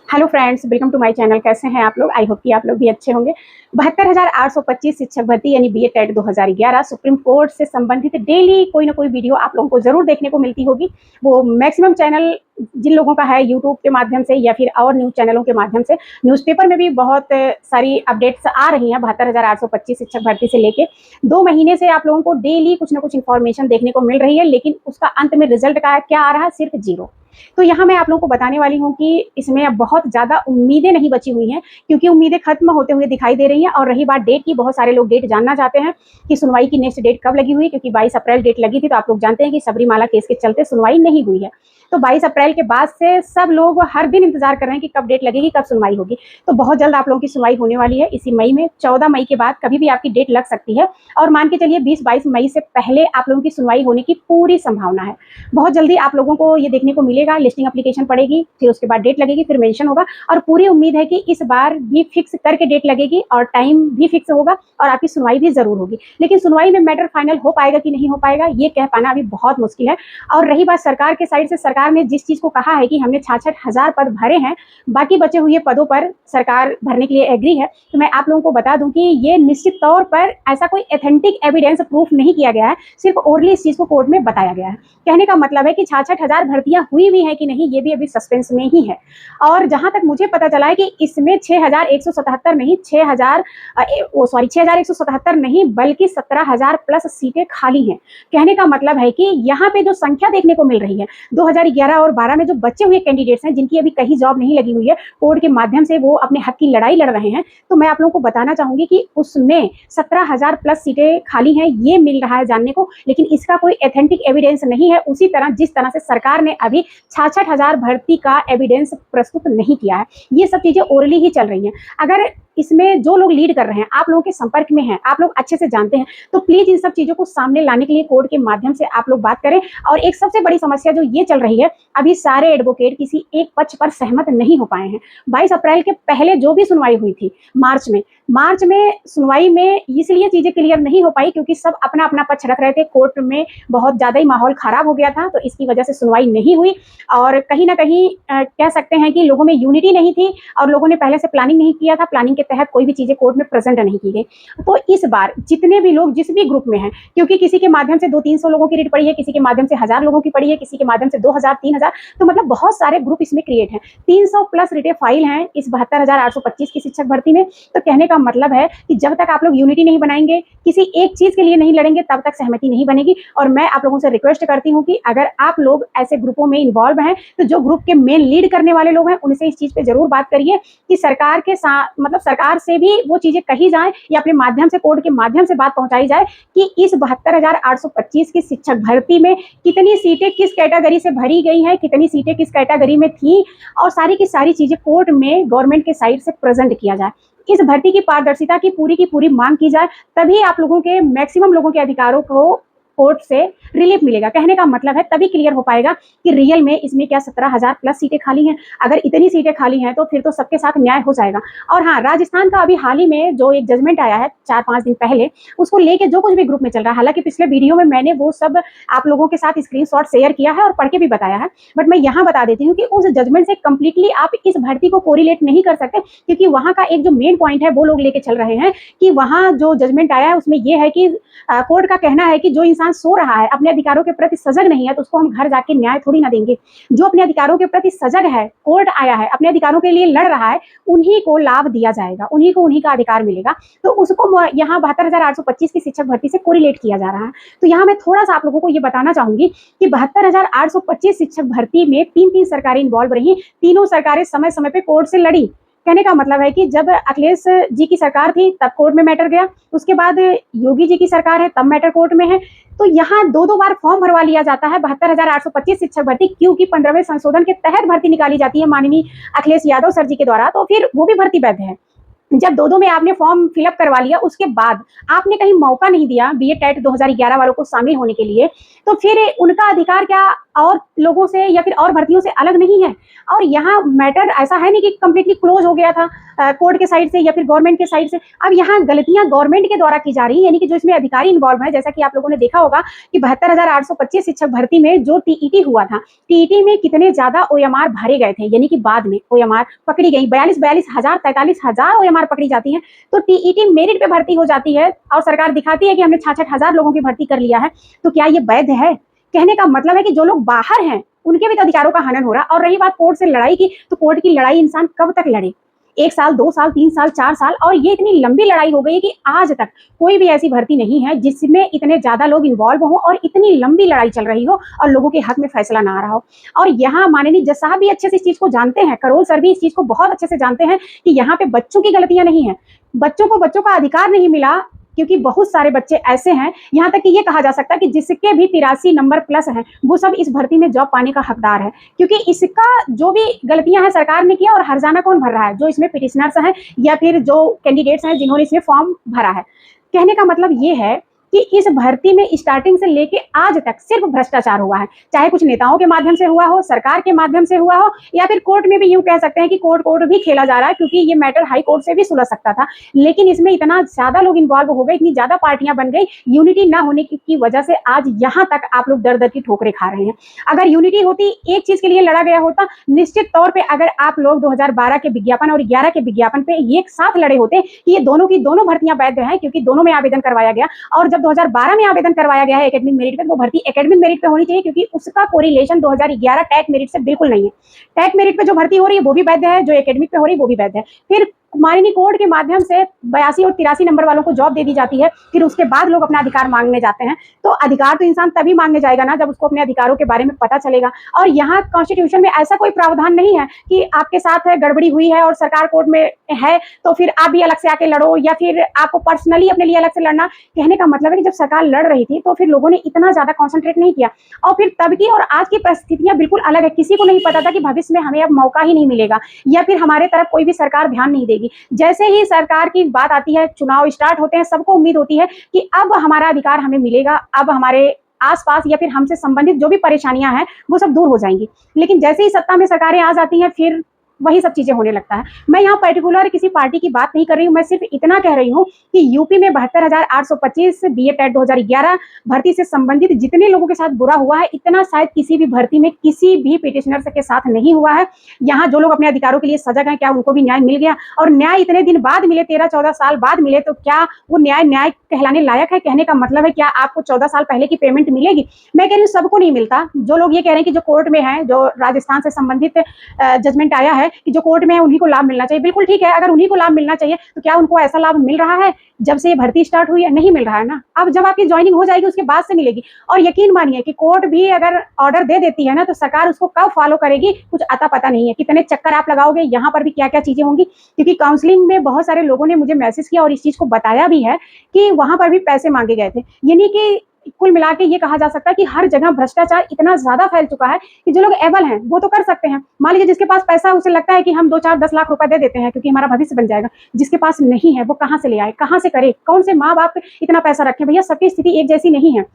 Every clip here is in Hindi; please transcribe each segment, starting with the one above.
Hello friends, welcome to my channel. कैसे हैं आप लोग? आई होप कि आप लोग भी अच्छे होंगे। 72,825 शिक्षक भर्ती यानी बीए टेट 2011 सुप्रीम कोर्ट से संबंधित डेली कोई ना कोई वीडियो आप लोगों को जरूर देखने को मिलती होगी। वो मैक्सिमम चैनल जिन लोगों का है यूट्यूब के माध्यम से या फिर और न्यूज़ चैनलों के माध्यम से, न्यूज़पेपर में भी बहुत सारी अपडेट्स आ रही हैं। 72,825 शिक्षक भर्ती से लेके 2 महीने से आप लोगों को डेली कुछ ना कुछ इन्फॉर्मेशन देखने को मिल रही है, लेकिन उसका अंत में रिजल्ट का क्या आ रहा है? सिर्फ जीरो। तो यहाँ मैं आप लोगों को बताने वाली हूँ कि इसमें अब बहुत ज़्यादा उम्मीदें नहीं बची हुई हैं, क्योंकि उम्मीदें खत्म होते हुए दिखाई दे रही हैं। और रही बात डेट की, बहुत सारे लोग डेट जानना चाहते हैं कि सुनवाई की नेक्स्ट डेट कब लगी हुई है, क्योंकि 22 अप्रैल डेट लगी थी। तो आप लोग जानते हैं कि सबरीमाला केस के चलते सुनवाई नहीं हुई है। तो 22 अप्रैल के बाद से सब लोग हर दिन इंतजार कर रहे हैं कि कब डेट लगेगी, कब सुनवाई होगी। तो बहुत जल्द आप लोगों की सुनवाई होने वाली है इसी मई में। 14 मई के बाद कभी भी आपकी डेट लग सकती है, और मान के चलिए 20-22 मई से पहले आप लोगों की सुनवाई होने की पूरी संभावना है। बहुत जल्दी आप लोगों को ये देखने को मिलेगा, लिस्टिंग एप्लीकेशन पड़ेगी, फिर उसके बाद डेट लगेगी, फिर मेंशन होगा। और पूरी उम्मीद है कि इस बार भी फिक्स करके डेट लगेगी और टाइम भी फिक्स होगा और आपकी सुनवाई भी जरूर होगी। लेकिन सुनवाई में मैटर फाइनल हो पाएगा कि नहीं हो पाएगा, ये कह पाना अभी बहुत मुश्किल है। और रही बात सरकार के साइड से, सरकार ने जिस चीज को कहा है कि हमने 66,000 पद भरे हैं, बाकी बचे हुए पदों पर सरकार भरने के लिए एग्री है। तो मैं आप लोगों को बता दूं कि ये निश्चित तौर पर ऐसा कोई एथेंटिक एविडेंस प्रूफ नहीं किया गया है, सिर्फ ओरली इस चीज को कोर्ट में बताया गया है। कहने का मतलब है कि 66,000 भर्तियां हुई भी हैं कि नहीं, ये भी अभी सस्पेंस में ही है। और जहां तक मुझे पता चला है कि इसमें 6,177 नहीं, 6,177 नहीं, बल्कि 17,000 प्लस सीटें खाली हैं। कहने का मतलब है कि यहाँ पे जो संख्या देखने को मिल रही है, 2011 और 12 में जो बचे हुए कैंडिडेट्स हैं, जिनकी अभी कहीं जॉब नहीं लगी हुई है, कोर्ट के माध्यम से वो अपने हक की लड़ाई लड़ रहे हैं, तो मैं आप लोगों को बताना चाहूंगी कि उसमें 17,000 प्लस सीटें खाली हैं, ये मिल रहा है जानने को। लेकिन इसका कोई एथेंटिक एविडेंस नहीं है, उसी तरह जिस तरह से सरकार ने अभी 66,000 भर्ती का एविडेंस प्रस्तुत नहीं किया है। ये सब चीजें ओरली ही चल रही हैं। अगर इसमें जो लोग लीड कर रहे हैं, आप लोगों के संपर्क में हैं, आप लोग अच्छे से जानते हैं, तो प्लीज इन सब चीजों को सामने लाने के लिए कोर्ट के माध्यम से आप लोग बात करें। और एक सबसे बड़ी समस्या जो ये चल रही है, अभी सारे एडवोकेट किसी एक पक्ष पर सहमत नहीं हो पाए हैं। 22 अप्रैल के पहले जो भी सुनवाई हुई थी मार्च में सुनवाई में इसलिए चीजें क्लियर नहीं हो पाई क्योंकि सब अपना अपना पक्ष रख रहे थे। कोर्ट में बहुत ज्यादा ही माहौल खराब हो गया था, तो इसकी वजह से सुनवाई नहीं हुई। और कहीं ना कहीं कह सकते हैं कि लोगों में यूनिटी नहीं थी और लोगों ने पहले से प्लानिंग नहीं किया था। प्लानिंग के तहत कोई भी चीजें कोर्ट में प्रेजेंट नहीं की गई। तो इस बार जितने भी लोग जिस भी ग्रुप में हैं, क्योंकि किसी के माध्यम से 200-300 लोगों की रिट पड़ी है, किसी के माध्यम से 1,000 लोगों की पड़ी है, किसी के माध्यम से 2,000-3,000, तो मतलब बहुत सारे ग्रुप इसमें क्रिएट हैं। 300 प्लस रिटे फाइल हैं इस 72,825 की शिक्षक भर्ती में। तो कहने का मतलब है कि जब तक आप लोग यूनिटी नहीं बनाएंगे, किसी एक चीज के लिए नहीं लड़ेंगे, तब तक सहमति नहीं बनेगी। और मैं आप लोगों से रिक्वेस्ट करती हूँ कि अगर आप लोग ऐसे ग्रुपों में इन्वॉल्व हैं, तो जो ग्रुप के मेन लीड करने वाले लोग हैं, उनसे इस चीज पे जरूर बात करिए कि सरकार के साथ, मतलब सरकार से भी वो चीजें कही जाए या अपने माध्यम से, कोर्ट के माध्यम से बात पहुंचाई जाए कि इस 72,825 की शिक्षक भर्ती में कितनी सीटें किस कैटेगरी से भरी गई हैं, कितनी सीटें किस कैटेगरी में थी, और सारी की सारी चीजें कोर्ट में गवर्नमेंट के साइड से प्रेजेंट किया जाए। इस भर्ती की पारदर्शिता की पूरी मांग की जाए, तभी आप लोगों के, मैक्सिमम लोगों के अधिकारों को कोर्ट से रिलीफ मिलेगा। कहने का मतलब है तभी क्लियर हो पाएगा कि रियल में इसमें क्या 17,000 प्लस सीटें खाली हैं। अगर इतनी सीटें खाली हैं तो फिर तो सबके साथ न्याय हो जाएगा। और हाँ, राजस्थान का अभी हाल ही में जो एक जजमेंट आया है 4-5 दिन पहले, उसको लेके जो कुछ भी ग्रुप में चल रहा है, हालांकि पिछले वीडियो में मैंने वो सब आप लोगों के साथ स्क्रीनशॉट शेयर किया है और पढ़ के भी बताया है, बट मैं यहाँ बता देती हूँ कि उस जजमेंट से कंप्लीटली आप इस भर्ती को कोरिलेट नहीं कर सकते, क्योंकि वहाँ का एक जो मेन पॉइंट है वो लोग लेके चल रहे हैं कि वहाँ जो जजमेंट आया है उसमें यह है कि कोर्ट का कहना है कि जो इंसान सो रहा है, अपने अधिकारों के प्रति सजग नहीं है, तो उसको हम घर जाके न्याय थोड़ी ना देंगे। जो अपने अधिकारों के प्रति सजग है, कोर्ट आया है, अपने अधिकारों के लिए लड़ रहा है, उन्हीं को लाभ दिया जाएगा, उन्हीं को उन्हीं का अधिकार मिलेगा। तो उसको यहाँ 72,825 की शिक्षक भर्ती से कोरिलेट किया जा रहा है। तो यहाँ मैं थोड़ा सा आप लोगों को ये बताना चाहूंगी कि 72,825 शिक्षक भर्ती में 3 सरकारें इन्वॉल्व रही। तीनों सरकारें समय समय पे कोर्ट से लड़ी। कहने का मतलब है कि जब अखिलेश जी की सरकार थी तब कोर्ट में मैटर गया, उसके बाद योगी जी की सरकार है तब मैटर कोर्ट में है। तो यहाँ 2-2 बार फॉर्म भरवा लिया जाता है 72,825 शिक्षक भर्ती, क्योंकि 15वें संशोधन के तहत भर्ती निकाली जाती है माननीय अखिलेश यादव सर जी के द्वारा, तो फिर वो भी भर्ती वैध है। जब 2-2 में आपने फॉर्म फिलअप करवा लिया, उसके बाद आपने कहीं मौका नहीं दिया बीए टेट 2011 वालों को शामिल होने के लिए, तो फिर उनका अधिकार क्या और लोगों से या फिर और भर्तियों से अलग नहीं है। और यहाँ मैटर ऐसा है नहीं कि कंप्लीटली क्लोज हो गया था कोर्ट के साइड से या फिर गवर्नमेंट के साइड से। अब यहाँ गलतियां गवर्नमेंट के द्वारा की जा रही है, यानी कि जो इसमें अधिकारी इन्वॉल्व है, जैसा कि आप लोगों ने देखा होगा कि 72,825 शिक्षक भर्ती में जो टीईटी हुआ था, टीईटी में कितने ज्यादा ओएमआर भरे गए थे, यानी कि बाद में ओएमआर पकड़ी गई 42,000 43,000 ओएमआर पकड़ी जाती है। तो टीईटी मेरिट पे भर्ती हो जाती है और सरकार दिखाती है कि हमने 66,000 लोगों की भर्ती कर लिया है। तो क्या ये वैध है? कहने का मतलब है कि जो लोग बाहर हैं उनके भी तो अधिकारों का हनन हो रहा। और रही बात कोर्ट से लड़ाई की, तो कोर्ट की लड़ाई इंसान कब तक लड़े? 1 साल, 2 साल, 3 साल, 4 साल, और ये इतनी लंबी लड़ाई हो गई है कि आज तक कोई भी ऐसी भर्ती नहीं है जिसमें इतने ज्यादा लोग इन्वॉल्व हो और इतनी लंबी लड़ाई चल रही हो और लोगों के हक में फैसला ना आ रहा हो। और यहाँ माननीय जज साहब भी अच्छे से इस चीज को जानते हैं, करोल सर भी इस चीज को बहुत अच्छे से जानते हैं कि यहाँ पे बच्चों की गलतियां नहीं है, बच्चों को बच्चों का अधिकार नहीं मिला, क्योंकि बहुत सारे बच्चे ऐसे हैं, यहाँ तक कि ये कहा जा सकता है कि जिसके भी 83 नंबर प्लस हैं, वो सब इस भर्ती में जॉब पाने का हकदार है। क्योंकि इसका जो भी गलतियां हैं सरकार ने किया, और हर्जाना कौन भर रहा है? जो इसमें पिटिशनर्स हैं या फिर जो कैंडिडेट्स हैं जिन्होंने इसमें फॉर्म भरा है। कहने का मतलब ये है कि इस भर्ती में स्टार्टिंग से लेके आज तक सिर्फ भ्रष्टाचार हुआ है, चाहे कुछ नेताओं के माध्यम से हुआ हो, सरकार के माध्यम से हुआ हो, या फिर कोर्ट में भी यूं कह सकते हैं कि कोर्ट भी खेला जा रहा है, क्योंकि ये मैटर हाई कोर्ट से भी सुलझ सकता था। लेकिन इसमें इतना ज्यादा लोग इन्वॉल्व हो गए, इतनी ज्यादा पार्टियां बन गई, यूनिटी ना होने की वजह से आज यहाँ तक आप लोग दर दर की ठोकरें खा रहे हैं। अगर यूनिटी होती, एक चीज के लिए लड़ा गया होता, निश्चित तौर पर अगर आप लोग 2012 के विज्ञापन और 11 के विज्ञापन पे एक साथ लड़े होते कि ये दोनों की दोनों भर्तियां वैध हैं, क्योंकि दोनों में आवेदन करवाया गया, और जब 2012 में आवेदन करवाया गया है एकेडमिक मेरिट पे, वो भर्ती एकेडमिक मेरिट पे होनी चाहिए, क्योंकि उसका कोरिलेशन 2011 टैग मेरिट से बिल्कुल नहीं है। टैग मेरिट पे जो भर्ती हो रही है वो भी वैध है, जो एकेडमिक पे हो रही है वो भी वैध है। फिर माननीय कोर्ट के माध्यम से 82 और 83 नंबर वालों को जॉब दे दी जाती है, फिर उसके बाद लोग अपना अधिकार मांगने जाते हैं। तो अधिकार तो इंसान तभी मांगने जाएगा ना जब उसको अपने अधिकारों के बारे में पता चलेगा। और यहाँ कॉन्स्टिट्यूशन में ऐसा कोई प्रावधान नहीं है कि आपके साथ है गड़बड़ी हुई है और सरकार कोर्ट में है तो फिर आप भी अलग से आके लड़ो, या फिर आपको पर्सनली अपने लिए अलग से लड़ना। कहने का मतलब है कि जब सरकार लड़ रही थी तो फिर लोगों ने इतना ज्यादा कॉन्सेंट्रेट नहीं किया। और फिर तब की और आज की परिस्थितियां बिल्कुल अलग है। किसी को नहीं पता था कि भविष्य में हमें अब मौका ही नहीं मिलेगा, या फिर हमारे तरफ कोई भी सरकार ध्यान नहीं देगी। जैसे ही सरकार की बात आती है, चुनाव स्टार्ट होते हैं, सबको उम्मीद होती है कि अब हमारा अधिकार हमें मिलेगा, अब हमारे आसपास या फिर हमसे संबंधित जो भी परेशानियां हैं वो सब दूर हो जाएंगी। लेकिन जैसे ही सत्ता में सरकारें आ जाती हैं, फिर वही सब चीजें होने लगता है। मैं यहाँ पर्टिकुलर किसी पार्टी की बात नहीं कर रही हूँ, मैं सिर्फ इतना कह रही हूँ कि यूपी में 72,825 बीए टेट 2011 भर्ती से संबंधित जितने लोगों के साथ बुरा हुआ है, इतना शायद किसी भी भर्ती में किसी भी पिटिशनर के साथ नहीं हुआ है। यहाँ जो लोग अपने अधिकारों के लिए सजग हैं, क्या उनको भी न्याय मिल गया? और न्याय इतने दिन बाद मिले, 13-14 साल बाद मिले, तो क्या वो न्याय कहलाने लायक है? कहने का मतलब है क्या आपको 14 साल पहले की पेमेंट मिलेगी? मैं कह रही हूँ सबको नहीं मिलता। जो लोग ये कह रहे हैं कि जो कोर्ट में है, जो राजस्थान से संबंधित जजमेंट आया है कि जो कोर्ट में है उन्हीं को लाभ मिलना चाहिए, बिल्कुल ठीक है। अगर उन्हीं को लाभ मिलना चाहिए तो क्या उनको ऐसा लाभ मिल रहा है जब से ये भर्ती स्टार्ट हुई है? नहीं मिल रहा है ना। अब जब आपकी ज्वाइनिंग हो जाएगी उसके बाद से मिलेगी। और यकीन मानिए कि कोर्ट भी अगर ऑर्डर दे देती है ना, तो सरकार उसको कब फॉलो करेगी कुछ अता पता नहीं है। कितने चक्कर आप लगाओगे, यहाँ पर भी क्या क्या चीजें होंगी। क्योंकि काउंसलिंग में बहुत सारे लोगों ने मुझे मैसेज किया और इस चीज को बताया भी है कि वहां पर भी पैसे मांगे गए थे। यानी कि कुल मिला के ये कहा जा सकता है कि हर जगह भ्रष्टाचार इतना ज्यादा फैल चुका है कि जो लोग एबल हैं वो तो कर सकते हैं। मान लीजिए जिसके पास पैसा, उसे लगता है कि हम 2-4-10 लाख रुपए दे देते हैं क्योंकि हमारा भविष्य बन जाएगा। जिसके पास नहीं है वो कहाँ से ले आए, कहाँ से करे, कौन से माँ बाप इतना पैसा रखे? भैया सबकी स्थिति एक जैसी नहीं है।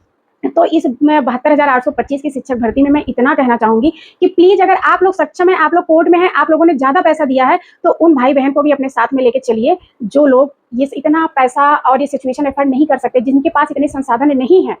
तो इस 72,825 की शिक्षक भर्ती में मैं इतना कहना चाहूंगी कि प्लीज अगर आप लोग सक्षम है, आप लोग कोर्ट में हैं, आप लोगों ने ज्यादा पैसा दिया है, तो उन भाई बहन को भी अपने साथ में लेके चलिए जो लोग ये इतना पैसा और ये सिचुएशन एफर्ट नहीं कर सकते, जिनके पास इतने संसाधन नहीं है।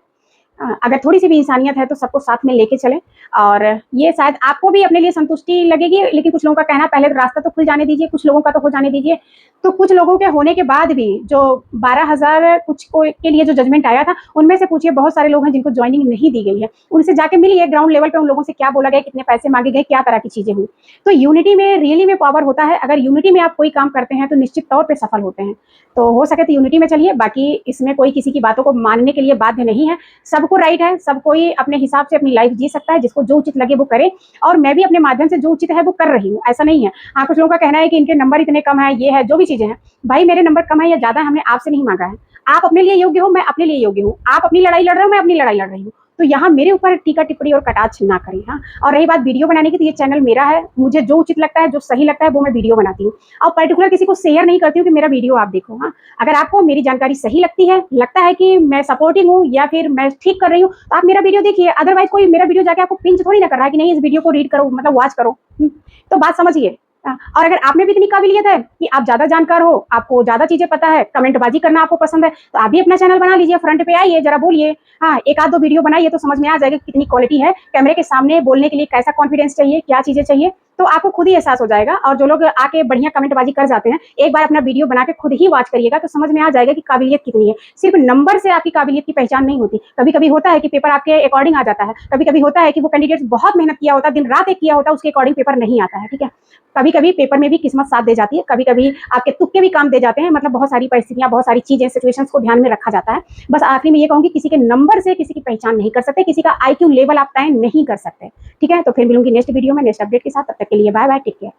अगर थोड़ी सी भी इंसानियत है तो सबको साथ में लेके चलें। और ये शायद आपको भी अपने लिए संतुष्टि लगेगी। लेकिन कुछ लोगों का कहना, पहले तो रास्ता तो खुल जाने दीजिए, कुछ लोगों का तो हो जाने दीजिए। तो कुछ लोगों के होने के बाद भी जो 12,000 कुछ को के लिए जो जजमेंट आया था, उनमें से पूछिए बहुत सारे लोग हैं जिनको ज्वाइनिंग नहीं दी गई है। उनसे जाके मिलिए ग्राउंड लेवल पे, उन लोगों से क्या बोला गया, कितने पैसे मांगे गए, क्या तरह की चीजें हुई। तो यूनिटी में रियली में पावर होता है। अगर यूनिटी में आप कोई काम करते हैं तो निश्चित तौर पर सफल होते हैं। तो हो सके तो यूनिटी में चलिए। बाकी इसमें कोई किसी की बातों को मानने के लिए बाध्य नहीं है। सबको राइट है, सब कोई अपने हिसाब से अपनी लाइफ जी सकता है। जिसको जो उचित लगे वो करे। और मैं भी अपने माध्यम से जो उचित है वो कर रही हूँ, ऐसा नहीं है। हाँ, कुछ लोगों का कहना है कि इनके नंबर इतने कम है, ये है, जो भी चीजें हैं। भाई मेरे नंबर कम है या ज्यादा है, हमने आपसे नहीं मांगा है। आप अपने लिए योग्य हो, मैं अपने लिए योग्य हूँ। आप अपनी लड़ाई लड़ रहे हो, मैं अपनी लड़ाई लड़ रही हूँ। तो यहाँ मेरे ऊपर टीका टिप्पणी और कटाक्ष ना करें। हाँ, और रही बात वीडियो बनाने की, तो ये चैनल मेरा है, मुझे जो उचित लगता है, जो सही लगता है वो मैं वीडियो बनाती हूँ, और पर्टिकुलर किसी को शेयर नहीं करती हूँ कि मेरा वीडियो आप देखो। हाँ, अगर आपको मेरी जानकारी सही लगती है, लगता है कि मैं सपोर्टिंग हूँ या फिर मैं ठीक कर रही हूँ, तो आप मेरा वीडियो देखिए। अदरवाइज कोई मेरा वीडियो जाके आपको पिंच थोड़ी ना कर रहा है कि नहीं इस वीडियो को रीड करो, मतलब वॉच करो। तो बात समझिए। और अगर आप में भी इतनी काबिलियत है कि आप ज्यादा जानकार हो, आपको ज्यादा चीजें पता है, कमेंटबाजी करना आपको पसंद है, तो आप भी अपना चैनल बना लीजिए, फ्रंट पे आइए, जरा बोलिए। हाँ, एक आध दो वीडियो बनाइए तो समझ में आ जाएगा कितनी क्वालिटी है कैमरे के सामने बोलने के लिए, कैसा कॉन्फिडेंस चाहिए, क्या चीजें चाहिए, तो आपको खुद ही एहसास हो जाएगा। और जो लोग आके बढ़िया कमेंटबाजी कर जाते हैं, एक बार अपना वीडियो बना के खुद ही वॉच करिएगा तो समझ में आ जाएगा कि काबिलियत कितनी है। सिर्फ नंबर से आपकी काबिलियत की पहचान नहीं होती। कभी कभी होता है कि पेपर आपके अकॉर्डिंग आ जाता है, कभी कभी होता है कि वो कैंडिडेट बहुत मेहनत किया होता है, दिन रात एक किया होता है, उसके अकॉर्डिंग पेपर नहीं आता है। ठीक है, कभी कभी पेपर में भी किस्मत साथ दे जाती है, कभी कभी आपके तुक्के भी काम दे जाते हैं, मतलब बहुत सारी परिस्थितियां, बहुत सारी चीजें, सिचुएशंस को ध्यान में रखा जाता है। बस आखिरी में ये कहूंगी, किसी के नंबर से किसी की पहचान नहीं कर सकते, किसी का IQ लेवल आप तय नहीं कर सकते। ठीक है, तो फिर मिलूंगी नेक्स्ट वीडियो में नेक्स्ट अपडेट के साथ। तब तक के लिए बाय बाय, टेक केयर।